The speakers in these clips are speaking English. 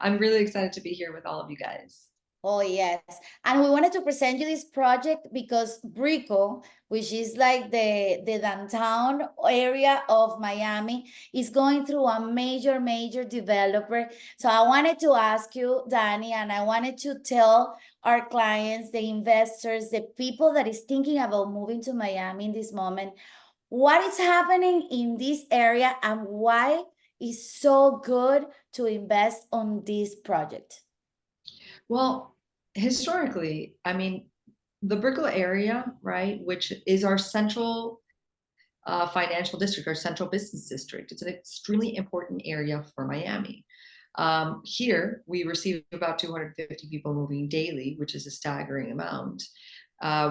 I'm really excited to be here with all of you guys. Oh, yes. And we wanted to present you this project because Brickell, which is like the downtown area of Miami, is going through a major developer. So I wanted to ask you, Danny, and I wanted to tell our clients, the investors, the people that is thinking about moving to Miami in this moment, what is happening in this area and why it's so good to invest on this project. Well, historically, I mean, the Brickell area, right, which is our central financial district, our central business district, it's an extremely important area for Miami. Here, we receive about 250 people moving daily, which is a staggering amount.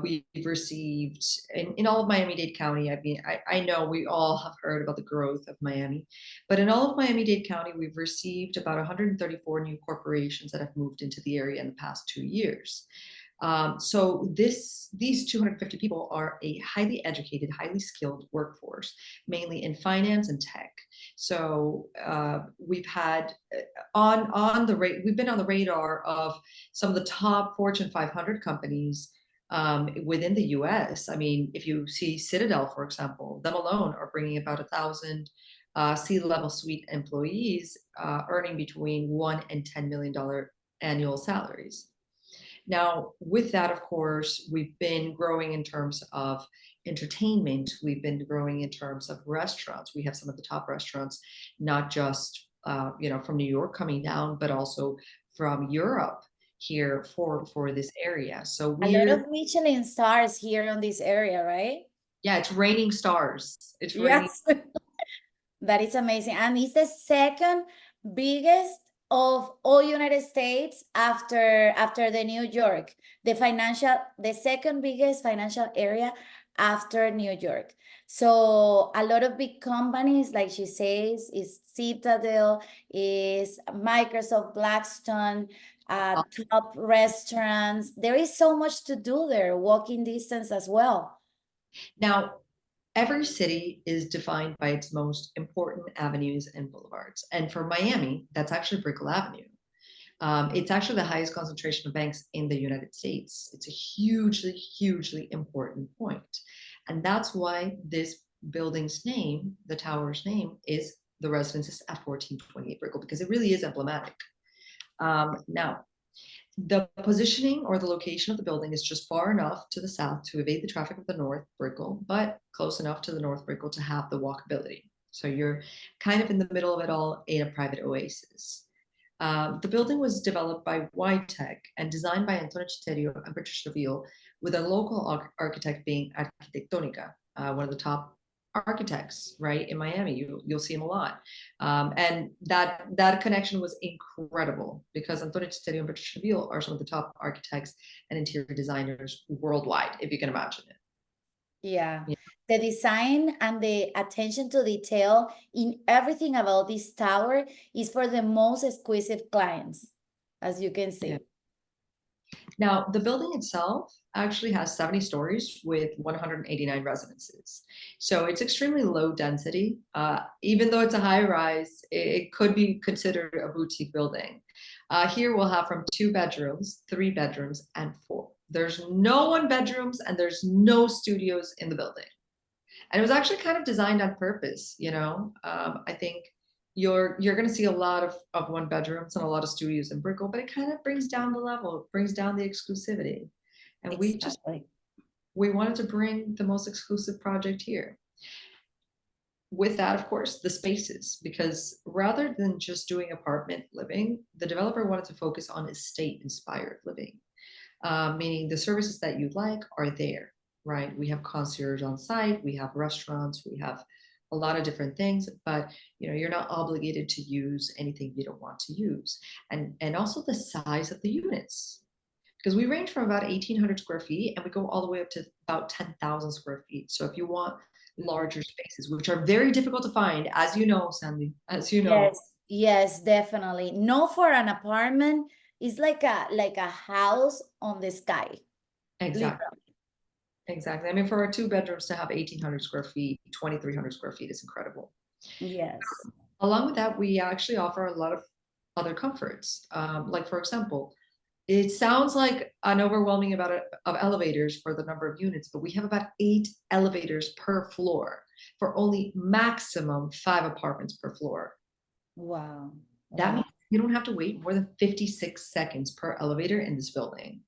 We've received in all of Miami-Dade County. I mean, I know we all have heard about the growth of Miami, but in all of Miami-Dade County, we've received about 134 new corporations that have moved into the area in the past 2 years. So these 250 people are a highly educated, highly skilled workforce, mainly in finance and tech. So we've had we've been on the radar of some of the top Fortune 500 companies within the US. I mean, if you see Citadel, for example, them alone are bringing about 1,000 C-level suite employees earning between $1 and $10 million annual salaries. Now, with that, of course, we've been growing in terms of entertainment. We've been growing in terms of restaurants. We have some of the top restaurants, not just from New York coming down, but also from Europe here for this area. So A lot of Michelin stars here on this area, right? Yeah, it's raining stars. It's raining. Yes. That is amazing. And it's the second biggest of all United States after the New York, the second biggest financial area after New York. So a lot of big companies, like she says, is Citadel, is Microsoft, Blackstone, top restaurants. There is so much to do there, walking distance as well. Now, every city is defined by its most important avenues and boulevards. And for Miami, that's actually Brickell Avenue. It's actually the highest concentration of banks in the United States. It's a hugely important point. And that's why this building's name, the tower's name, is the Residences at 1428 Brickell, because it really is emblematic. Now, the positioning or the location of the building is just far enough to the south to evade the traffic of the North Brickell, but close enough to the North Brickell to have the walkability. So you're kind of in the middle of it all in a private oasis. The building was developed by YTech and designed by Antonio Citerio and Patricia Ville, with a local architect being Arquitectonica, one of the top architects, right, in Miami. You'll see him a lot. And that connection was incredible because Antonio Citerio and Patricia Ville are some of the top architects and interior designers worldwide, if you can imagine it. Yeah. The design and the attention to detail in everything about this tower is for the most exquisite clients, as you can see. Yeah. Now, the building itself actually has 70 stories with 189 residences. So it's extremely low density. Even though it's a high rise, it could be considered a boutique building. Here we'll have from 2 bedrooms, 3 bedrooms, and 4. There's no 1 bedrooms and there's no studios in the building. And it was actually kind of designed on purpose, I think you're going to see a lot of 1 bedrooms and a lot of studios in Brickell, but it kind of brings down the level, it brings down the exclusivity. And exactly. we wanted to bring the most exclusive project here. With that, of course, the spaces, because rather than just doing apartment living, the developer wanted to focus on estate inspired living, meaning the services that you like are there, right? We have concierge on site, we have restaurants, we have a lot of different things, but you're not obligated to use anything you don't want to use. And also the size of the units, because we range from about 1,800 square feet and we go all the way up to about 10,000 square feet. So if you want larger spaces, which are very difficult to find, as you know, Sandy, as you know. Yes, definitely. No, for an apartment, it's like a house on the sky. Exactly. Literally. Exactly. I mean, for our 2 bedrooms to have 1,800 square feet, 2,300 square feet is incredible. Yes. Along with that, we actually offer a lot of other comforts. Like for example, it sounds like an overwhelming amount of elevators for the number of units, but we have about 8 elevators per floor for only maximum 5 apartments per floor. Wow. That Wow. means you don't have to wait more than 56 seconds per elevator in this building.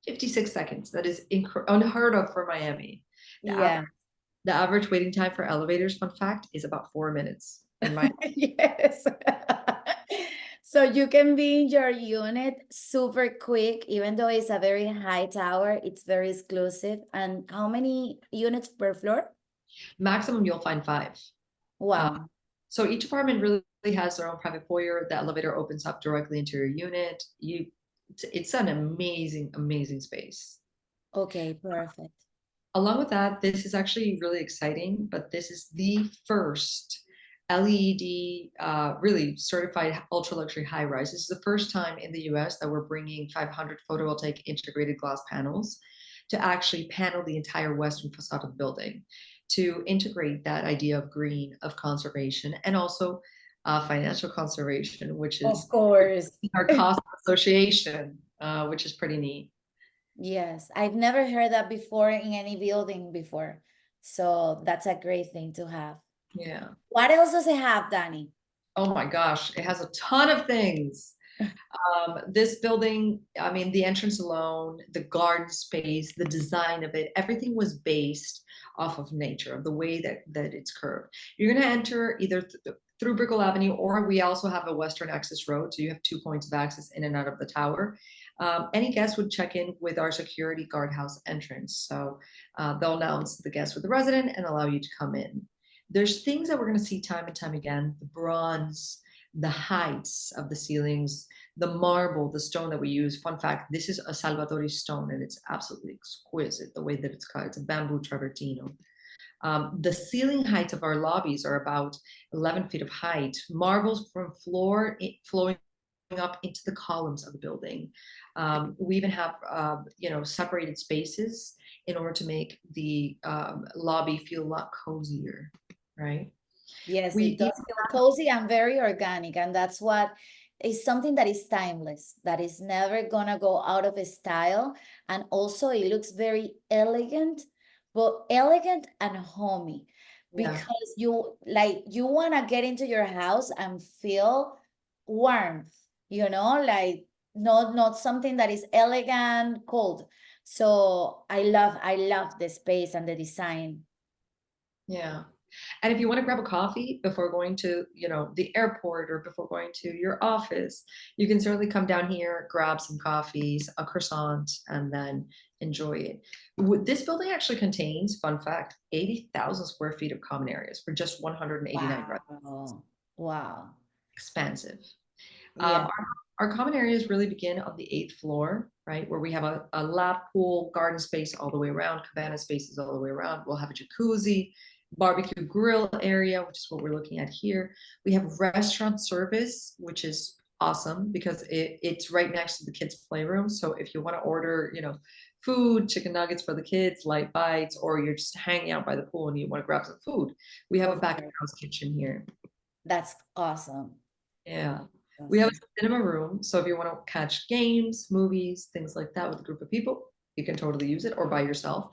56 seconds. That is unheard of for Miami. The, Yeah. the average waiting time for elevators, fun fact, is about 4 minutes in Miami. Yes. So you can be in your unit super quick, even though it's a very high tower, it's very exclusive. And how many units per floor? Maximum, you'll find 5. Uh, Wow. so each apartment really has their own private foyer. The elevator opens up directly into your unit. It's an amazing, amazing space. Okay, perfect. Along with that, this is actually really exciting, but this is the first LED, really certified ultra luxury high rise. This is the first time in the US that we're bringing 500 photovoltaic integrated glass panels to actually panel the entire western facade of the building, to integrate that idea of green, of conservation, and also financial conservation, which Of is course. our cost association, which is pretty neat. Yes, I've never heard that before in any building before. So that's a great thing to have. Yeah. What else does it have, Danny? Oh my gosh, it has a ton of things. This building, I mean, the entrance alone, the garden space, the design of it, everything was based off of nature, of the way that it's curved. You're going to enter either through Brickell Avenue, or we also have a western access road, so you have 2 points of access in and out of the tower. Any guest would check in with our security guardhouse entrance, so they'll announce the guest with the resident and allow you to come in. There's things that we're going to see time and time again: the bronze, the heights of the ceilings, the marble, the stone that we use. Fun fact, this is a Salvatore stone and it's absolutely exquisite the way that it's cut. It's a bamboo travertino. The ceiling heights of our lobbies are about 11 feet of height. Marbles from floor flowing up into the columns of the building. We even have, separated spaces in order to make the lobby feel a lot cozier, right? Yes, We it does feel cozy and very organic, and that's what is something that is timeless, that is never gonna go out of style. And also it looks very elegant, but elegant and homey, Yeah, because you wanna get into your house and feel warmth, like not something that is elegant, cold. So I love the space and the design. yeah. And if you want to grab a coffee before going to, the airport or before going to your office, you can certainly come down here, grab some coffees, a croissant, and then enjoy it. This building actually contains, fun fact, 80,000 square feet of common areas for just 189 residents. Wow. Wow. Expansive. Yeah. Our common areas really begin on the 8th floor, right? Where we have a lap pool, garden space all the way around, cabana spaces all the way around. We'll have a jacuzzi, barbecue grill area, which is what we're looking at here. We have restaurant service, which is awesome because it's right next to the kids' playroom. So if you want to order, food, chicken nuggets for the kids, light bites, or you're just hanging out by the pool and you want to grab some food, we have a Of back of course. house kitchen here. That's awesome. Yeah. We have Awesome. a cinema room. So if you want to catch games, movies, things like that with a group of people, you can totally use it, or by yourself.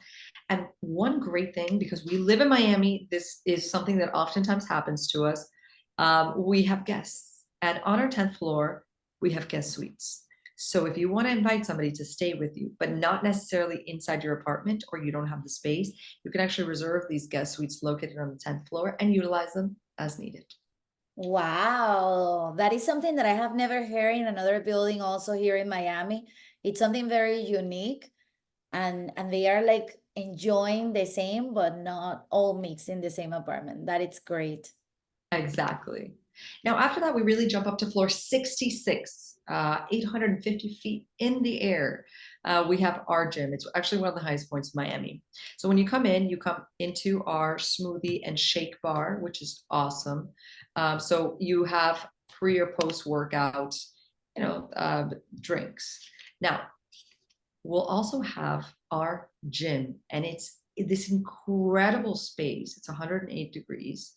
And one great thing, because we live in Miami, this is something that oftentimes happens to us. We have guests. And on our 10th floor, we have guest suites. So if you want to invite somebody to stay with you, but not necessarily inside your apartment, or you don't have the space, you can actually reserve these guest suites located on the 10th floor and utilize them as needed. Wow. That is something that I have never heard in another building also here in Miami. It's something very unique, and they are like enjoying the same, but not all mixed in the same apartment. That it's great. Exactly. Now, after that, we really jump up to floor 66, 850 feet in the air. We have our gym. It's actually one of the highest points in Miami. So when you come in, you come into our smoothie and shake bar, which is awesome. So you have pre or post workout, drinks. Now, we'll also have our gym, and it's this incredible space. It's 108 degrees,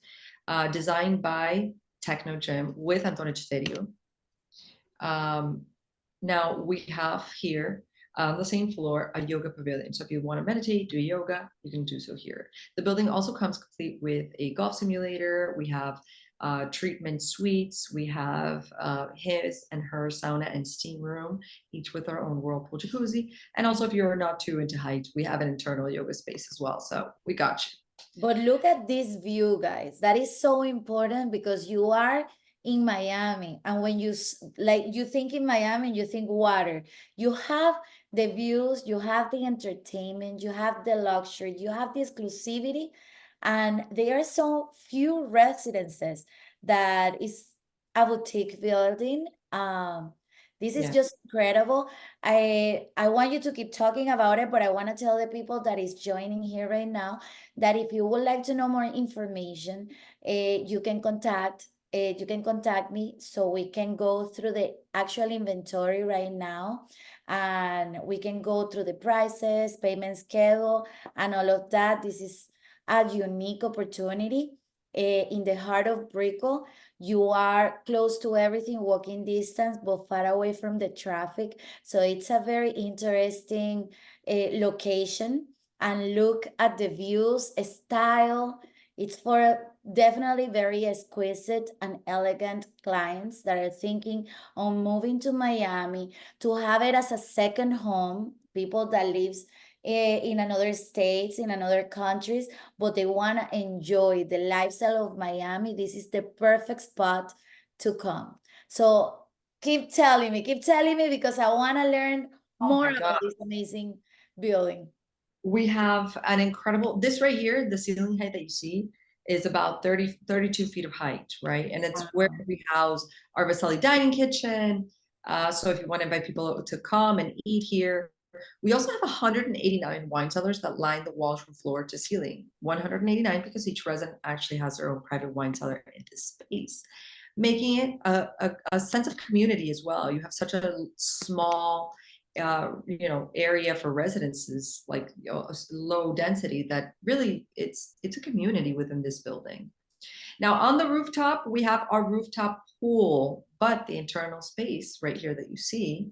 designed by Techno Gym with Antonio Citerio. Now we have here on the same floor a yoga pavilion. So if you want to meditate, do yoga, you can do so here. The building also comes complete with a golf simulator. We have treatment suites. We have his and her sauna and steam room, each with our own whirlpool jacuzzi. And also, if you're not too into height, we have an internal yoga space as well. So we got you. But look at this view, guys. That is so important because you are in Miami. And when like you think in Miami, you think water. You have the views, you have the entertainment, you have the luxury, you have the exclusivity. And there are so few residences that is a boutique building. This is Yeah. just incredible. I want you to keep talking about it, but I want to tell the people that is joining here right now that if you would like to know more information, you can contact me so we can go through the actual inventory right now, and we can go through the prices, payment schedule, and all of that. This is a unique opportunity in the heart of Brickell. You are close to everything, walking distance, but far away from the traffic. So it's a very interesting location. And look at the views, style. It's for definitely very exquisite and elegant clients that are thinking on moving to Miami to have it as a second home. People that lives in another states, in another countries, but they want to enjoy the lifestyle of Miami. This is the perfect spot to come. So keep telling me because I want to learn Oh more my God. about this amazing building. We have an incredible, this right here, the ceiling height that you see is about 32 feet of height, right? And it's where Wow. we house our Vasselli dining kitchen. So if you want to invite people to come and eat here, we also have 189 wine cellars that line the walls from floor to ceiling. 189 because each resident actually has their own private wine cellar in this space, making it a sense of community as well. You have such a small area for residences, like low density, that really it's a community within this building. Now on the rooftop, we have our rooftop pool, but the internal space right here that you see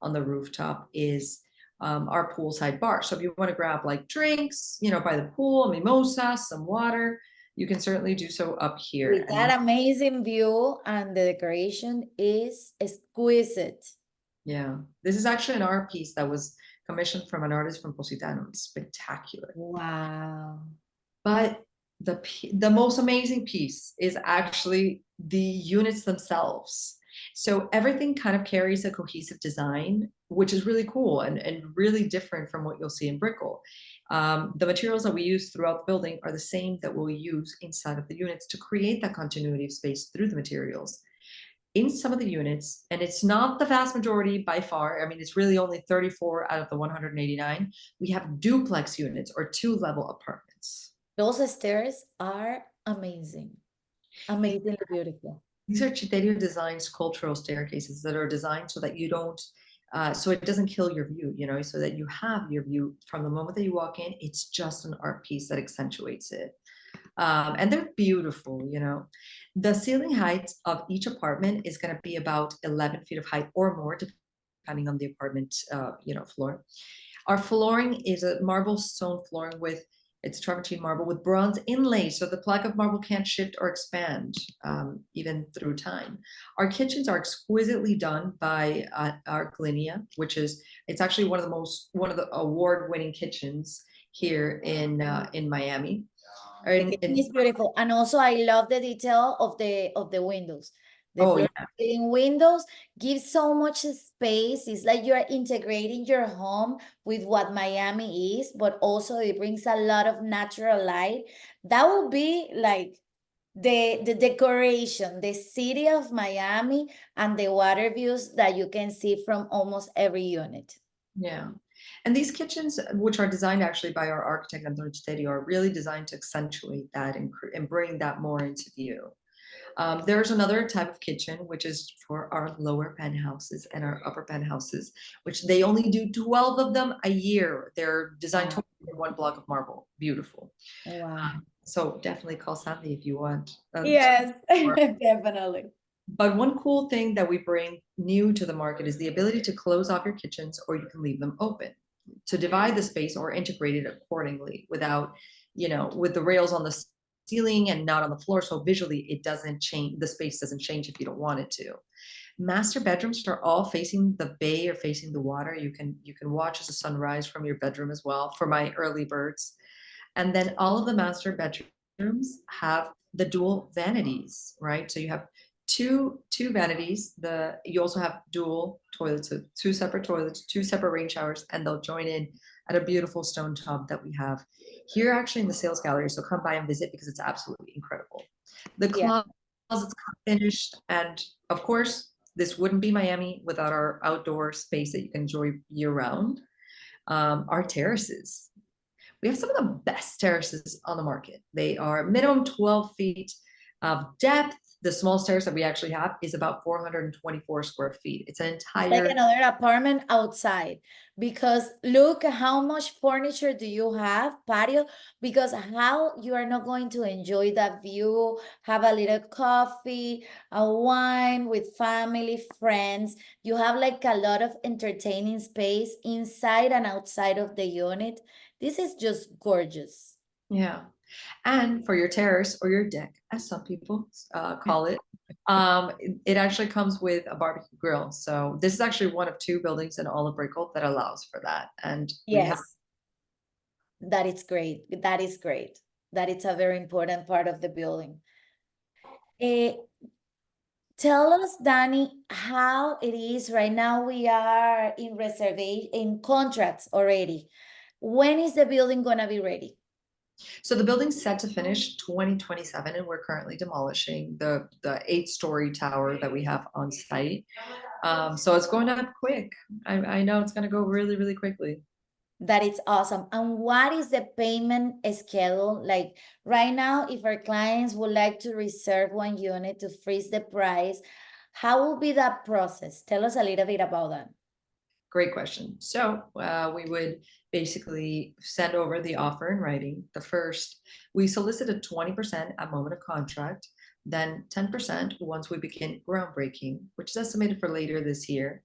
on the rooftop is our poolside bar. So if you want to grab like drinks, by the pool, a mimosa, some water, you can certainly do so up here. With And that amazing view, and the decoration is exquisite. yeah, this is actually an art piece that was commissioned from an artist from Positano. It's spectacular. Wow. But the most amazing piece is actually the units themselves. So everything kind of carries a cohesive design, which is really cool and really different from what you'll see in Brickell. The materials that we use throughout the building are the same that we'll use inside of the units to create that continuity of space through the materials. In some of the units, and it's not the vast majority by far, I mean, it's really only 34 out of the 189, we have duplex units or two-level apartments. Those stairs are amazing, amazingly beautiful. These are Criterio designed sculptural staircases that are designed so that you don't, so it doesn't kill your view, so that you have your view from the moment that you walk in. It's just an art piece that accentuates it. And they're beautiful. The ceiling height of each apartment is going to be about 11 feet of height or more, depending on the apartment, floor. Our flooring is a marble stone flooring with it's travertine marble with bronze inlay, so the plaque of marble can't shift or expand even through time. Our kitchens are exquisitely done by our Glinia, it's actually one of the award-winning kitchens here in Miami. The kitchen is beautiful, and also I love the detail of the windows. The Oh floor yeah, ceiling windows give so much space. It's like you're integrating your home with what Miami is, but also it brings a lot of natural light. That would be like the decoration, the city of Miami, and the water views that you can see from almost every unit. yeah. And these kitchens, which are designed actually by our architect Antonio Citerio, are really designed to accentuate that and bring that more into view. There's another type of kitchen, which is for our lower penthouses and our upper penthouses, which they only do 12 of them a year. They're designed Wow. totally in one block of marble. Beautiful. Wow. So definitely call Sandy if you want. Yes, definitely. But one cool thing that we bring new to the market is the ability to close off your kitchens, or you can leave them open to divide the space or integrate it accordingly without, with the rails on the ceiling and not on the floor. So visually, it doesn't change. The space doesn't change if you don't want it to. Master bedrooms are all facing the bay or facing the water. You can watch as the sun rise from your bedroom as well for my early birds. And then all of the master bedrooms have the dual vanities, right? So you have two vanities. You also have dual toilets, so two separate toilets, two separate rain showers, and they'll join in at a beautiful stone tub that we have here actually in the sales gallery. So come by and visit because it's absolutely incredible. The Yeah. closets finished, and of course, this wouldn't be Miami without our outdoor space that you can enjoy year round. Our terraces. We have some of the best terraces on the market. They are minimum 12 feet of depth. The smallest terrace that we actually have is about 424 square feet. It's an It's like entire, another apartment outside, because look how much furniture do you have, patio, because how you are not going to enjoy that view, have a little coffee, a wine with family, friends. You have like a lot of entertaining space inside and outside of the unit. This is just gorgeous. yeah. And for your terrace or your deck, as some people call it, it actually comes with a barbecue grill. So this is actually one of two buildings in all of Brickell that allows for that. And we have, Yes, that is great. That is great. That is a very important part of the building. Eh, Tell us, Danny, how it is right now. We are in reservation, in contracts already. When is the building gonna be ready? so the building's set to finish 2027, and we're currently demolishing the 8-story tower that we have on site. So it's going up quick. I know it's going to go really, really quickly. That is awesome. And what is the payment schedule? Like right now, if our clients would like to reserve one unit to freeze the price, how will be that process? Tell us a little bit about that. Great question. So we would basically send over the offer in writing. We solicited 20% at moment of contract, then 10% once we begin groundbreaking, which is estimated for later this year.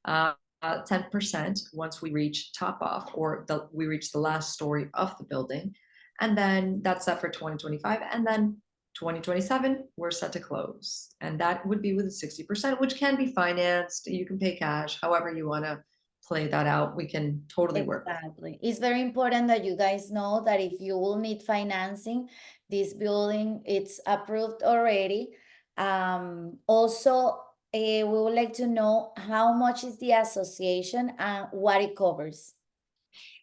10% once we reach top off, or we reach the last story of the building. And then that's set for 2025. And then 2027, we're set to close. And that would be with 60%, which can be financed. You can pay cash, however you want to play that out. We can totally work with. Exactly. It's very important that you guys know that if you will need financing, this building, it's approved already. Also, we would like to know how much is the association and what it covers.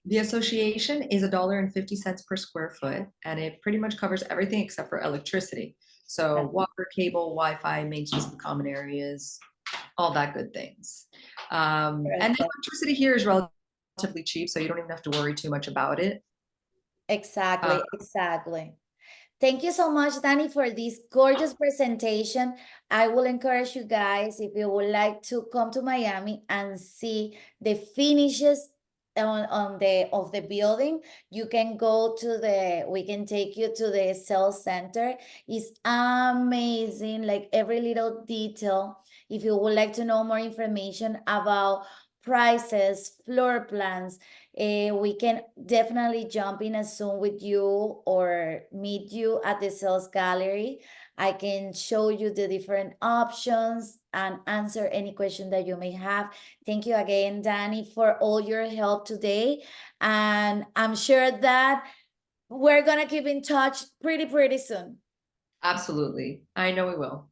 The association is $1.50 per square foot, and it pretty much covers everything except for electricity. So Okay. water, cable, Wi-Fi, maintenance of the common areas, all that good things. And Perfect. electricity here is relatively cheap, so you don't even have to worry too much about it. Exactly, exactly. Thank you so much, Danny, for this gorgeous presentation. I will encourage you guys, if you would like to come to Miami and see the finishes on the building, you can go to we can take you to the sales center. It's amazing, like every little detail. If you would like to know more information about prices, floor plans, we can definitely jump in a Zoom with you or meet you at the sales gallery. I can show you the different options and answer any question that you may have. Thank you again, Danny, for all your help today. And I'm sure that we're gonna keep in touch pretty soon. Absolutely. I know we will.